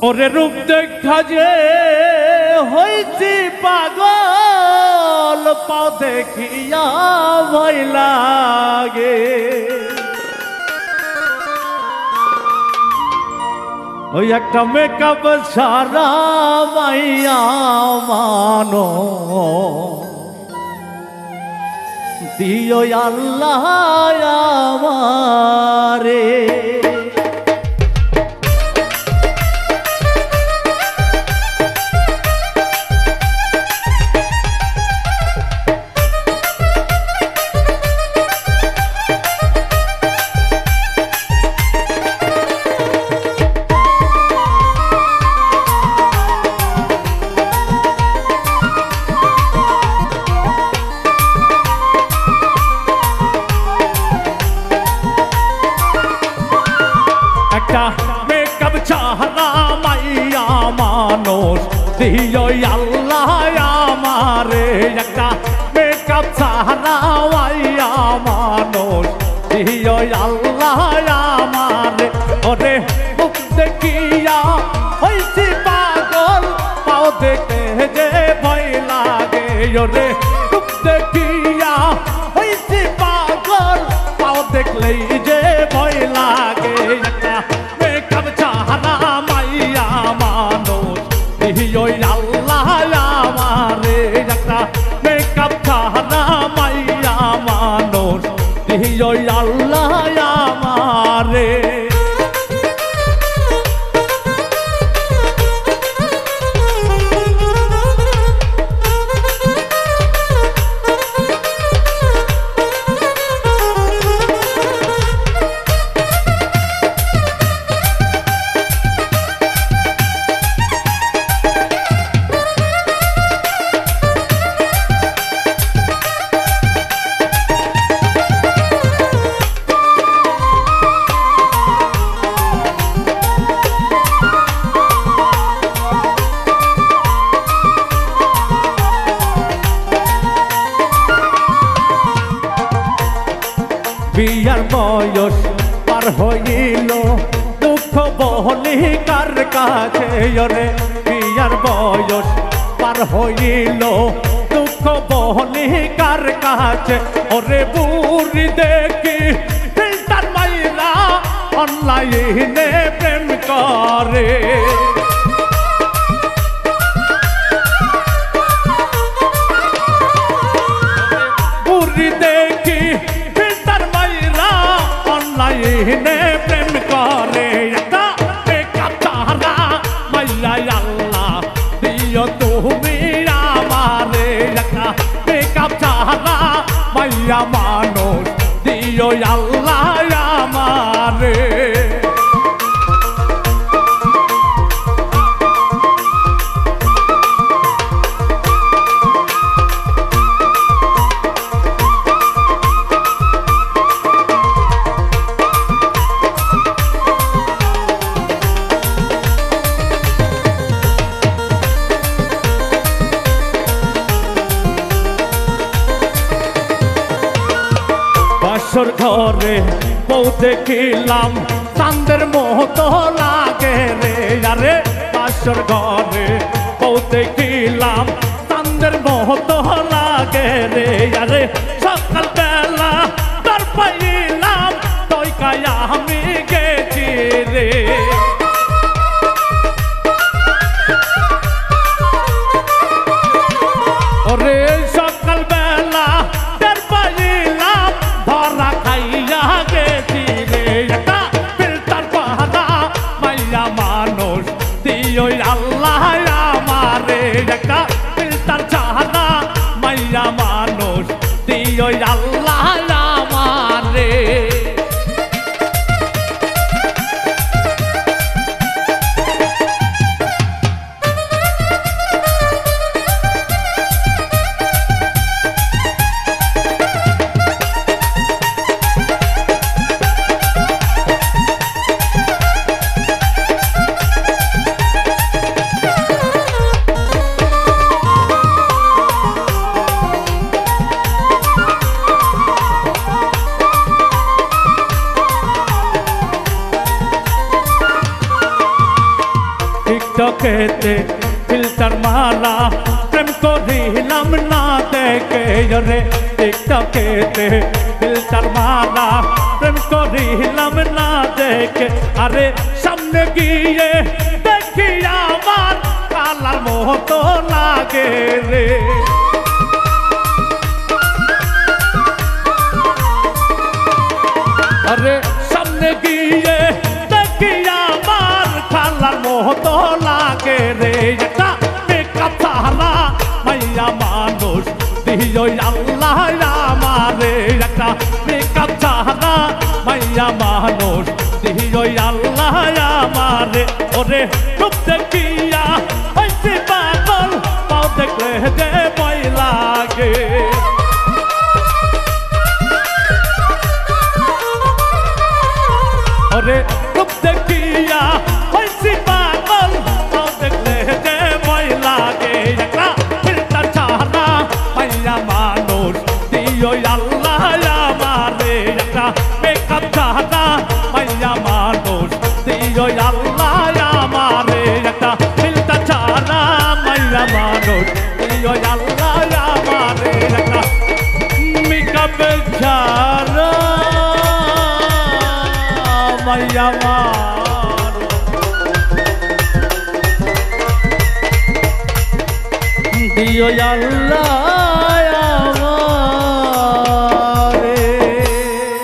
ওরে রূপ দেখা যে হইছি পাগল, পাও দেখিয়া ভয় লাগে। ওই একটা মেকআপ সারা মাইয়া মানো, দিও আল্লাহ আমারে। মেকআপ চাহরা মাইয়া মানুষ, দিও আল্লাহ আমারে। একটা মেকআপ চাহরা মাইয়া মানুষ, দিও আল্লাহ আমারে। ওরে মুখ দেখিয়া হইছি পাগল, পাও দেখে যে ভয় লাগে। ওরে মুখ দেখিয়া হইছি পাগল, পাও দেখলেই যে ভয় লাগে। মেকআপ চাহরা মাইয়া মানুষ, দিও আল্লাহ আমারে। একটা মেকআপ চাহরা মাইয়া মানুষ, দিও আল্লাহ আমারে। বিয়ার বয়স পার হইল, দুঃখ বহলি কার কাছে। ওরে বিয়ার বয়স পার হইল, দুঃখ বহলি কার কাছে। ওরে বুড়ি দেখি ফিল্টার মাইরা অনলাইনে প্রেম করে। বুড়ি দেখি অনলাইনে প্রেম করে। একটা মেকআপ চাহরা মাইয়া আল্লাহ, দিও তুমি আমারে। একটা মেকআপ চাহরা মাইয়া মানুষ, দিও আল্লাহ আমারে। বাসর ঘরে বউ দেখিলাম, চাঁদের মতো লাগে রে। আরে বাসর ঘরে বউ দেখিলাম, চাঁদের মতো লাগে রে। আরে সকাল বেলা তার পাইলাম, তোই কায়া আমি গেছি রে। ওরে সকাল বেলা তার পাইলাম, ধরা খাইয়া গেছি রে। একটা ফিল্টার পাহারা মাইয়া মানুষ, দিও আল্লাহ আমারে। একটা ফিল্টার চাহরা মাইয়া মানুষ, দিও আল্লাহ আমারে। টিকটকেতে ফিল্টার মারা প্রেম করিলাম না দেখে রে টিকটকেতে ফিল্টার মারা প্রেম করিলাম না দেখে আরে সামনে গিয়ে দেখি আমার কালার মতো লাগে রে আরে সামনে গিয়ে দেখি আমার কালার মতো লাগে রে এটা মেকআপ ছাড়া মাইয়া মানুষ দিও আল্লাহ আমারে একটা মেকআপ ছাড়া মাইয়া মানুষ দিও আল্লাহ আমারে ওরে রূপ দেখিয়া হইছে পাগল পাও দেখলে যে ভয় লাগে ওরে রূপ দেখিয়া হইছি পাগল পাও দেখলে যে ভয় লাগে একটা ফিল্টার ছাড়া মাইয়া মানুষ দিও আল্লাহ আমারে একটা মেকআপ ছাড়া মাইয়া মানুষ দিও আল্লাহ আমারে একটা ফিল্টার ছাড়া মাইয়া মানুষ দিও আল্লাহ আমারে একটা মেকআপ ছাড়া মাইয়া দিও আল্লাহ